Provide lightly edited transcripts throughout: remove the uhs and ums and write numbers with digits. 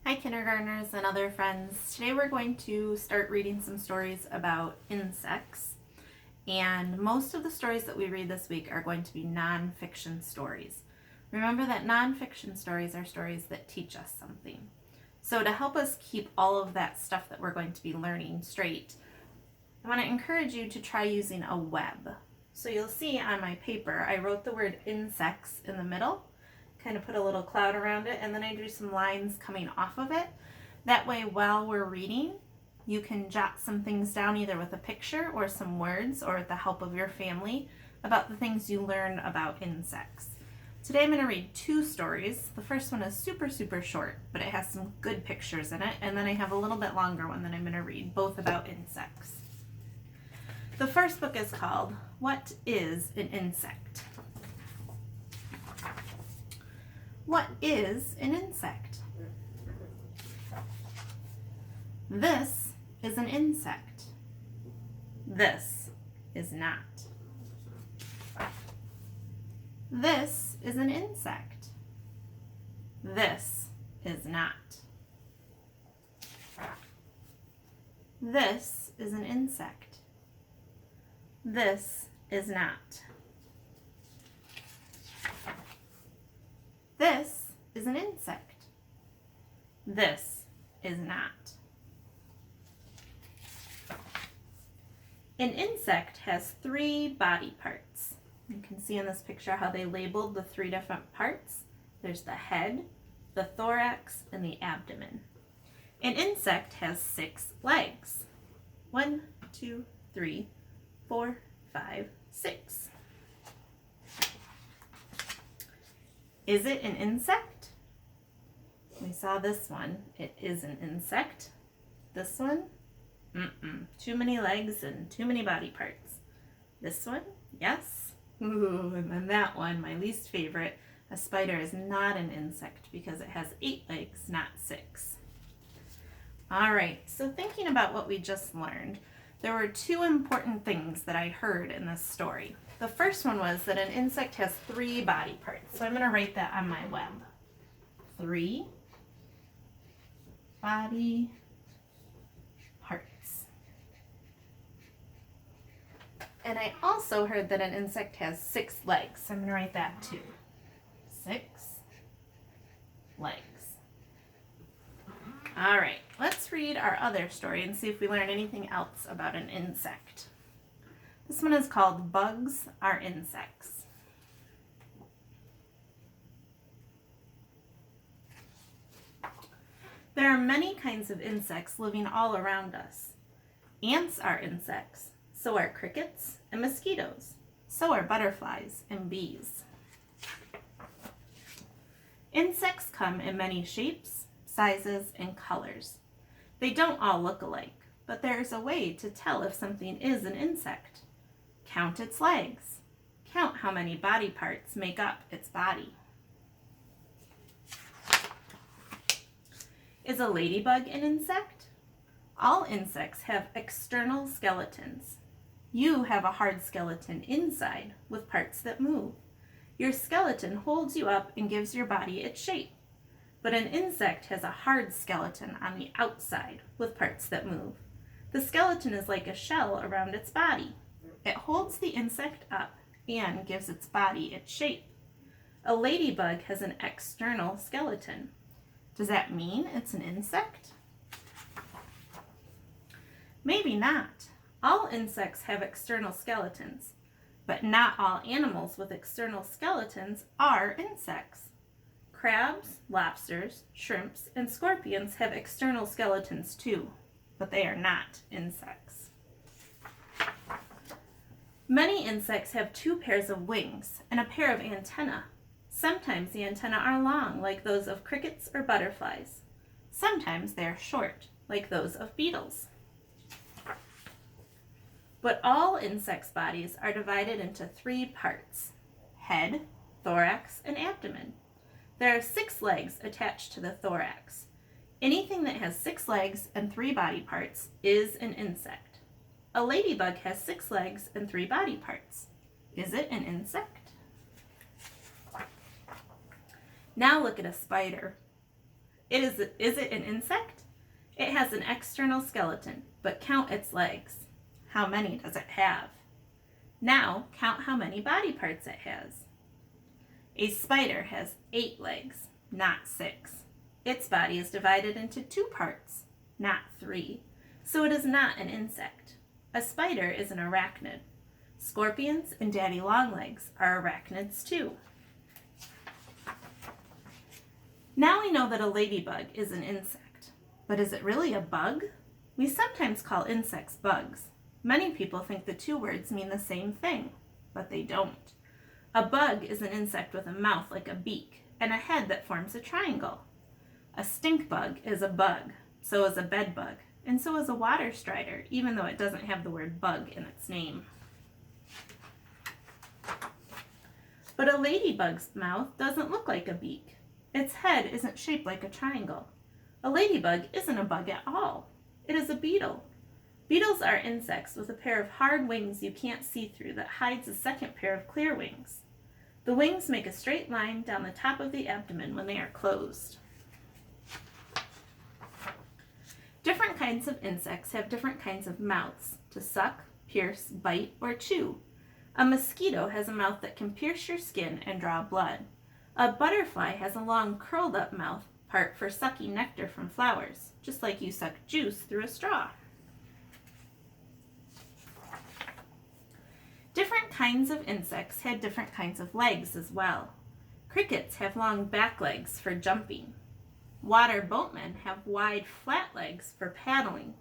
Hi kindergartners and other friends. Today we're going to start reading some stories about insects. And most of the stories that we read this week are going to be nonfiction stories. Remember that nonfiction stories are stories that teach us something. So to help us keep all of that stuff that we're going to be learning straight, I want to encourage you to try using a web. So you'll see on my paper, I wrote the word insects in the middle, kind of put a little cloud around it, and then I drew some lines coming off of it. That way, while we're reading, you can jot some things down either with a picture or some words or with the help of your family about the things you learn about insects. Today I'm going to read two stories. The first one is super short, but it has some good pictures in it, and then I have a little bit longer one that I'm going to read, both about insects. The first book is called What is an Insect? What is an insect? This is an insect. This is not. This is an insect. This is not. This is an insect. This is not. This is an insect. This is not. An insect has 3 body parts. You can see in this picture how they labeled the 3 different parts. There's the head, the thorax, and the abdomen. An insect has 6 legs. 1, 2, 3, 4, 5, 6. Is it an insect? We saw this one. It is an insect. This one? Too many legs and too many body parts. This one? Yes. Ooh, and then that one, my least favorite. A spider is not an insect because it has 8 legs, not 6. All right, so thinking about what we just learned, there were 2 important things that I heard in this story. The first one was that an insect has 3 body parts. So I'm going to write that on my web. 3 body parts. And I also heard that an insect has 6 legs. So I'm going to write that too. 6 legs. All right, let's read our other story and see if we learn anything else about an insect. This one is called Bugs Are Insects. There are many kinds of insects living all around us. Ants are insects. So are crickets and mosquitoes. So are butterflies and bees. Insects come in many shapes, sizes, and colors. They don't all look alike, but there is a way to tell if something is an insect. Count its legs. Count how many body parts make up its body. Is a ladybug an insect? All insects have external skeletons. You have a hard skeleton inside with parts that move. Your skeleton holds you up and gives your body its shape. But an insect has a hard skeleton on the outside with parts that move. The skeleton is like a shell around its body. It holds the insect up and gives its body its shape. A ladybug has an external skeleton. Does that mean it's an insect? Maybe not. All insects have external skeletons, but not all animals with external skeletons are insects. Crabs, lobsters, shrimps, and scorpions have external skeletons too, but they are not insects. Many insects have 2 pairs of wings and a pair of antennae. Sometimes the antennae are long, like those of crickets or butterflies. Sometimes they are short, like those of beetles. But all insects' bodies are divided into 3 parts: head, thorax, and abdomen. There are 6 legs attached to the thorax. Anything that has 6 legs and 3 body parts is an insect. A ladybug has 6 legs and 3 body parts. Is it an insect? Now look at a spider. Is it an insect? It has an external skeleton, but count its legs. How many does it have? Now count how many body parts it has. A spider has 8 legs, not 6. Its body is divided into 2 parts, not 3, so it is not an insect. A spider is an arachnid. Scorpions and daddy longlegs are arachnids too. Now we know that a ladybug is an insect, but is it really a bug? We sometimes call insects bugs. Many people think the 2 words mean the same thing, but they don't. A bug is an insect with a mouth like a beak and a head that forms a triangle. A stink bug is a bug, so is a bed bug, and so is a water strider, even though it doesn't have the word bug in its name. But a ladybug's mouth doesn't look like a beak. Its head isn't shaped like a triangle. A ladybug isn't a bug at all. It is a beetle. Beetles are insects with a pair of hard wings you can't see through that hides a second pair of clear wings. The wings make a straight line down the top of the abdomen when they are closed. Different kinds of insects have different kinds of mouths to suck, pierce, bite, or chew. A mosquito has a mouth that can pierce your skin and draw blood. A butterfly has a long curled up mouth part for sucking nectar from flowers, just like you suck juice through a straw. Different kinds of insects had different kinds of legs as well. Crickets have long back legs for jumping. Water boatmen have wide, flat legs for paddling.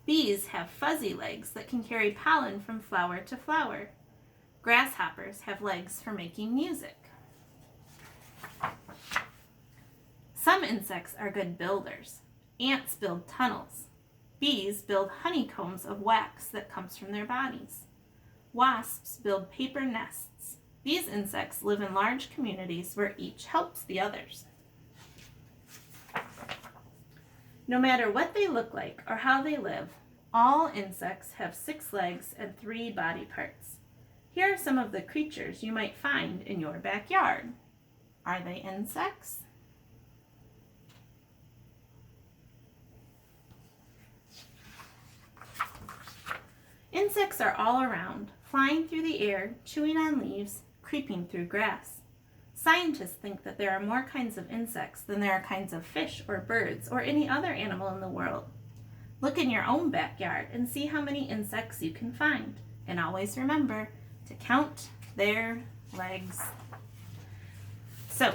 Bees have fuzzy legs that can carry pollen from flower to flower. Grasshoppers have legs for making music. Some insects are good builders. Ants build tunnels. Bees build honeycombs of wax that comes from their bodies. Wasps build paper nests. These insects live in large communities where each helps the others. No matter what they look like or how they live, all insects have 6 legs and 3 body parts. Here are some of the creatures you might find in your backyard. Are they insects? Insects are all around, flying through the air, chewing on leaves, creeping through grass. Scientists think that there are more kinds of insects than there are kinds of fish or birds or any other animal in the world. Look in your own backyard and see how many insects you can find. And always remember to count their legs. So,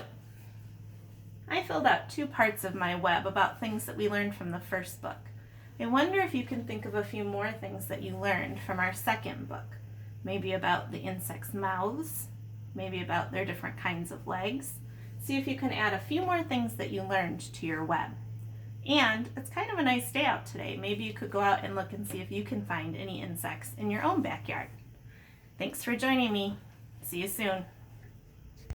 I filled out 2 parts of my web about things that we learned from the first book. I wonder if you can think of a few more things that you learned from our second book. Maybe about the insects' mouths, maybe about their different kinds of legs. See if you can add a few more things that you learned to your web. And it's kind of a nice day out today. Maybe you could go out and look and see if you can find any insects in your own backyard. Thanks for joining me. See you soon.